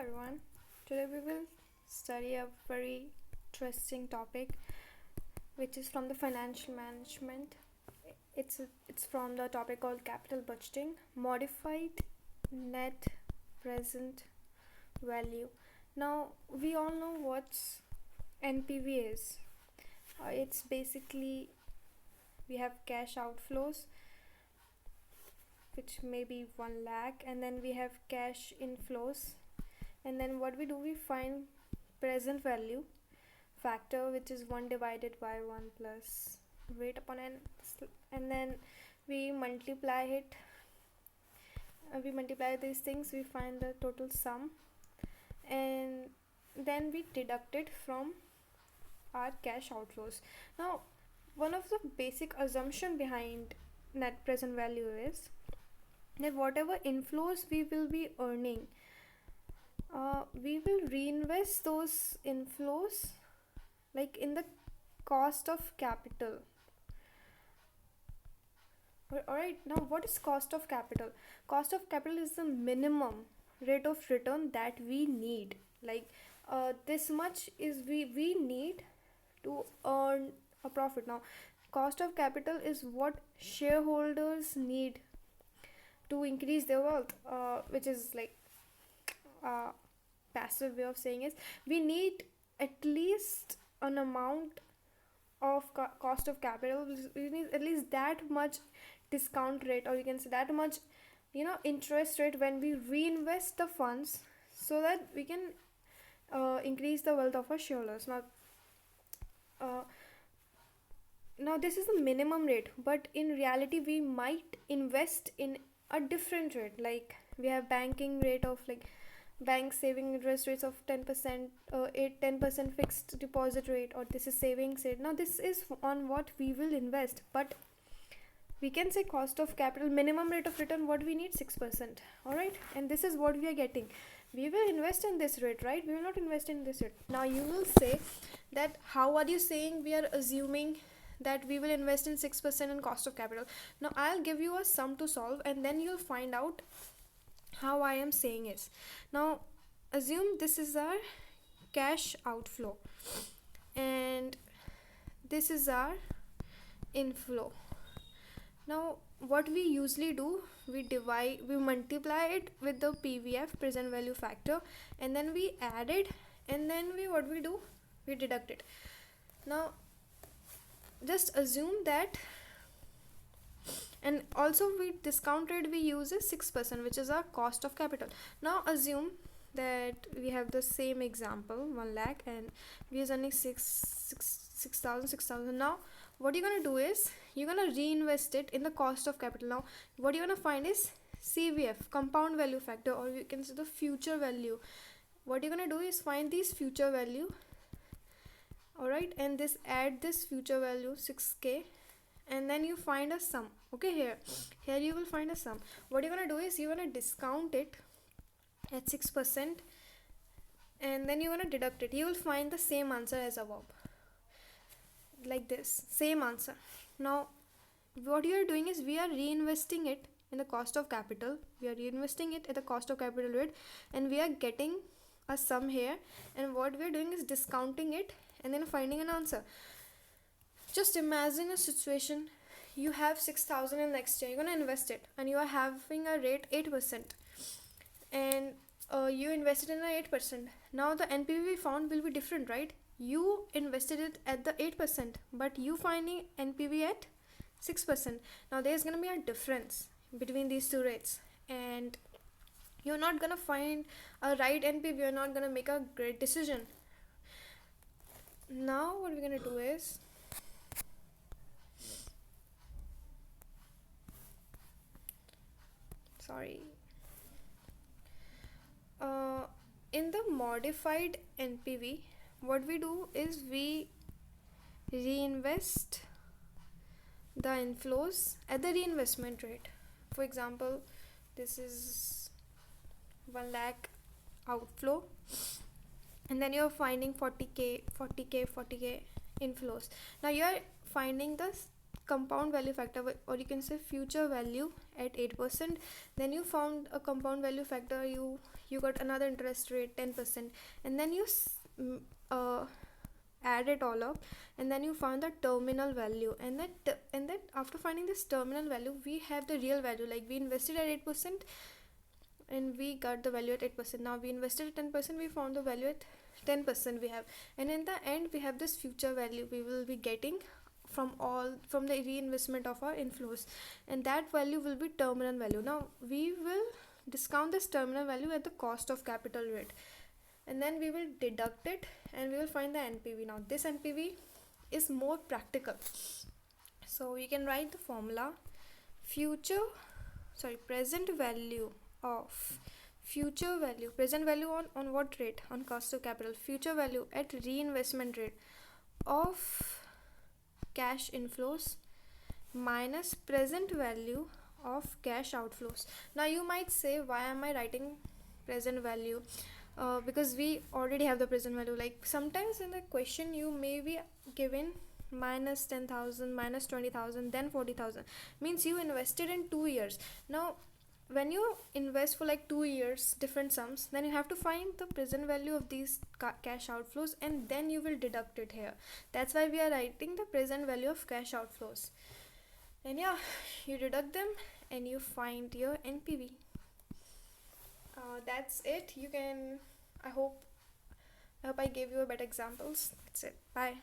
everyone. Today we will study a very interesting topic, which is from the financial management. It's from the topic called capital budgeting, modified net present value. Now we all know what's NPV is. It's basically we have cash outflows, which may be 1 lakh, and then we have cash inflows, and then what we do, we find present value factor, which is 1 divided by 1 plus weight upon n, and then we multiply it. We multiply these things, we find the total sum, and then we deduct it from our cash outflows. Now, one of the basic assumption behind net present value is that whatever inflows we will be earning, we will reinvest those inflows like in the cost of capital. Alright, now what is cost of capital? Cost of capital is the minimum rate of return that we need. Like this much is we need to earn a profit. Now, cost of capital is what shareholders need to increase their wealth, which is like passive way of saying is we need at least an amount of cost of capital. We need at least that much discount rate, or you can say that much interest rate when we reinvest the funds, so that we can increase the wealth of our shareholders. Now this is the minimum rate, but in reality we might invest in a different rate. Like we have banking rate of like bank saving interest rates of 10%, 10% fixed deposit rate, or this is savings rate. Now this is on what we will invest, but we can say cost of capital minimum rate of return what we need 6%. All right, and this is what we are getting. We will invest in this rate, right? We will not invest in this rate. Now you will say that how are you saying we are assuming that we will invest in 6% in cost of capital? Now I'll give you a sum to solve, and then you'll find out how I am saying is. Now assume this is our cash outflow and this is our inflow. Now what we usually do, we multiply it with the PVF, present value factor, and then we add it, and then we deduct it. Now just assume that, and also we discount rate we use is 6%, which is our cost of capital. Now assume that we have the same example, 1 lakh, and we use only 6,000. Now what you're gonna do is you're gonna reinvest it in the cost of capital. Now what you're gonna find is CVF, compound value factor, or you can say the future value. What you're gonna do is find these future value, alright, and add this future value 6k, and then you find a sum. Okay, here you will find a sum. What you're gonna do is you're gonna discount it at 6%, and then you're gonna deduct it. You will find the same answer as above, like this, same answer. Now what you are doing is we are reinvesting it in the cost of capital. We are reinvesting it at the cost of capital rate, and we are getting a sum here, and what we are doing is discounting it and then finding an answer. Just imagine a situation, you have 6,000 in next year, you're gonna invest it, and you are having a rate 8%, and you invested in a 8%. Now the NPV found will be different, right? You invested it at the 8%, but you finding NPV at 6%. Now there's gonna be a difference between these two rates, and you're not gonna find a right NPV. You're not gonna make a great decision. Now what we're gonna do is, in the modified NPV, what we do is we reinvest the inflows at the reinvestment rate. For example, this is 1 lakh outflow, and then you're finding 40k inflows. Now you're finding the compound value factor, or you can say future value at 8%. Then you found a compound value factor, you got another interest rate 10%, and then you add it all up, and then you found the terminal value. And then after finding this terminal value, we have the real value, like we invested at 8% and we got the value at 8%. Now we invested at 10%, we found the value at 10% we have. And in the end, we have this future value we will be getting from the reinvestment of our inflows, and that value will be terminal value. Now we will discount this terminal value at the cost of capital rate, and then we will deduct it and we will find the NPV. Now this NPV is more practical, so you can write the formula: future sorry present value of present value on what rate? On cost of capital. Future value at reinvestment rate of cash inflows minus present value of cash outflows. Now you might say, why am I writing present value? Because we already have the present value. Like sometimes in the question you may be given minus 10,000, minus 20,000, then 40,000, means you invested in 2 years. Now when you invest for like 2 years different sums, then you have to find the present value of these cash outflows, and then you will deduct it here. That's why we are writing the present value of cash outflows. And yeah, you deduct them and you find your NPV. That's it. You can I hope I gave you a better examples. That's it. Bye.